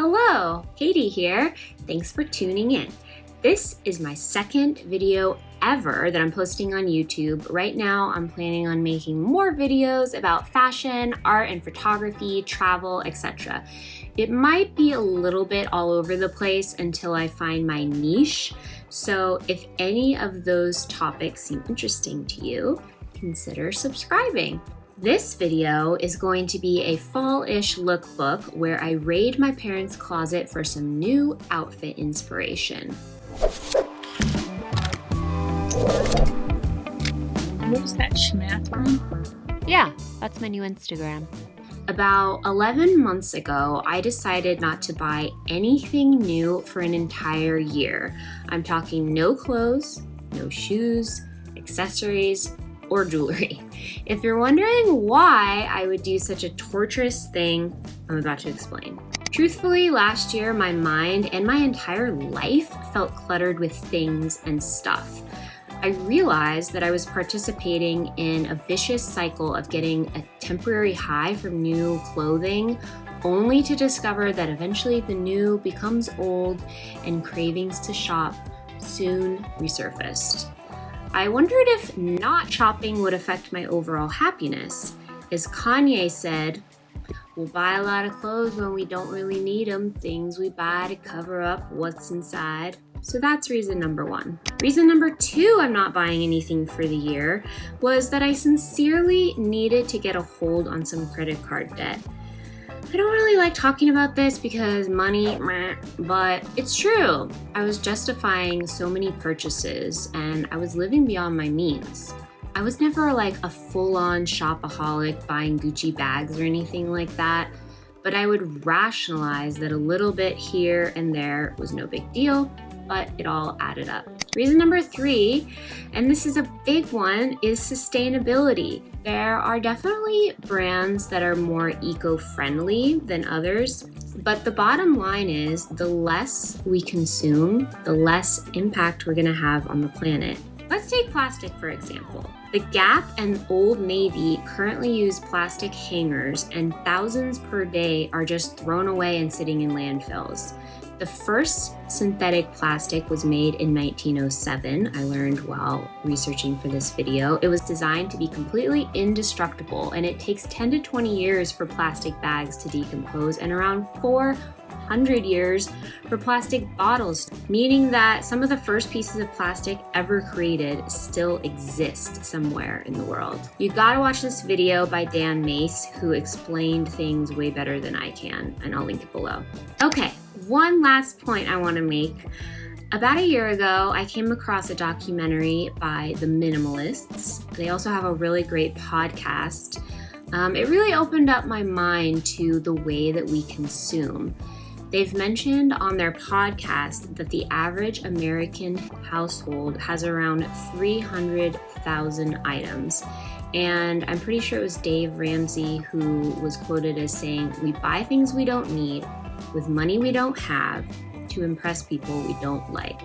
Hello, Katie here. Thanks for tuning in. This is my second video ever that I'm posting on YouTube. Right now, I'm planning on making more videos about fashion, art and photography, travel, etc. It might be a little bit all over the place until I find my niche. So if any of those topics seem interesting to you, consider subscribing. This video is going to be a fall-ish lookbook where I raid my parents' closet for some new outfit inspiration. What was that schmathron? Yeah, that's my new Instagram. About 11 months ago, I decided not to buy anything new for an entire year. I'm talking no clothes, no shoes, accessories, or jewelry. If you're wondering why I would do such a torturous thing, I'm about to explain. Truthfully, last year, my mind and my entire life felt cluttered with things and stuff. I realized that I was participating in a vicious cycle of getting a temporary high from new clothing, only to discover that eventually the new becomes old and cravings to shop soon resurfaced. I wondered if not shopping would affect my overall happiness. As Kanye said, we'll buy a lot of clothes when we don't really need them, things we buy to cover up what's inside. So that's reason number one. Reason number two I'm not buying anything for the year was that I sincerely needed to get a hold on some credit card debt. I don't really like talking about this because money, but it's true. I was justifying so many purchases and I was living beyond my means. I was never like a full-on shopaholic buying Gucci bags or anything like that, but I would rationalize that a little bit here and there was no big deal, but it all added up. Reason number three, and this is a big one, is sustainability. There are definitely brands that are more eco-friendly than others, but the bottom line is the less we consume, the less impact we're gonna have on the planet. Let's take plastic, for example. The Gap and Old Navy currently use plastic hangers, and thousands per day are just thrown away and sitting in landfills. The first synthetic plastic was made in 1907, I learned while researching for this video. It was designed to be completely indestructible, and it takes 10 to 20 years for plastic bags to decompose and around 400 years for plastic bottles, meaning that some of the first pieces of plastic ever created still exist somewhere in the world. You gotta watch this video by Dan Mace, who explained things way better than I can, and I'll link it below. Okay. One last point I want to make. About a year ago, I came across a documentary by The Minimalists. They also have a really great podcast. It really opened up my mind to the way that we consume. They've mentioned on their podcast that the average American household has around 300,000 items. And I'm pretty sure it was Dave Ramsey who was quoted as saying, "We buy things we don't need with money we don't have to impress people we don't like."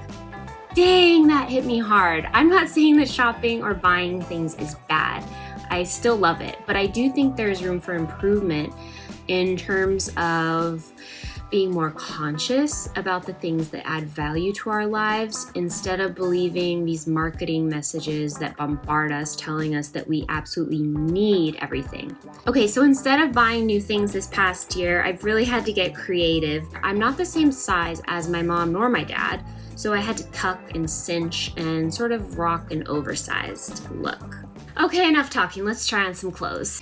Dang, that hit me hard. I'm not saying that shopping or buying things is bad. I still love it, but I do think there's room for improvement in terms of being more conscious about the things that add value to our lives instead of believing these marketing messages that bombard us, telling us that we absolutely need everything. Okay, so instead of buying new things this past year, I've really had to get creative. I'm not the same size as my mom nor my dad, so I had to tuck and cinch and sort of rock an oversized look. Okay, enough talking. Let's try on some clothes.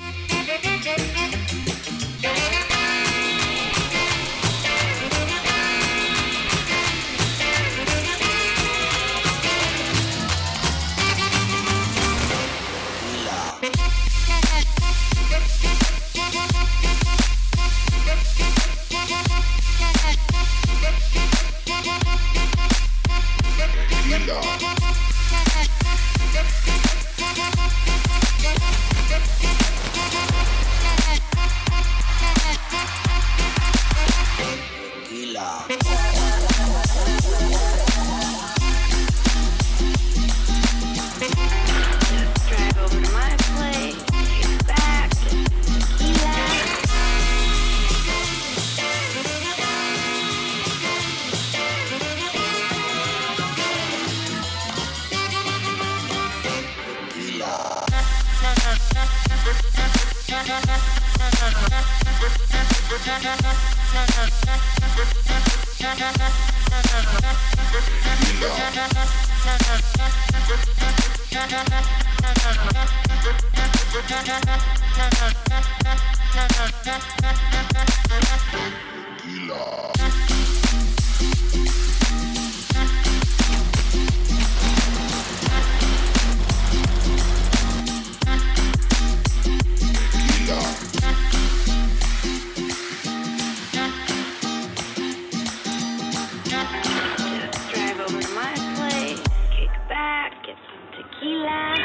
Drive over to my place, kick back, get some tequila.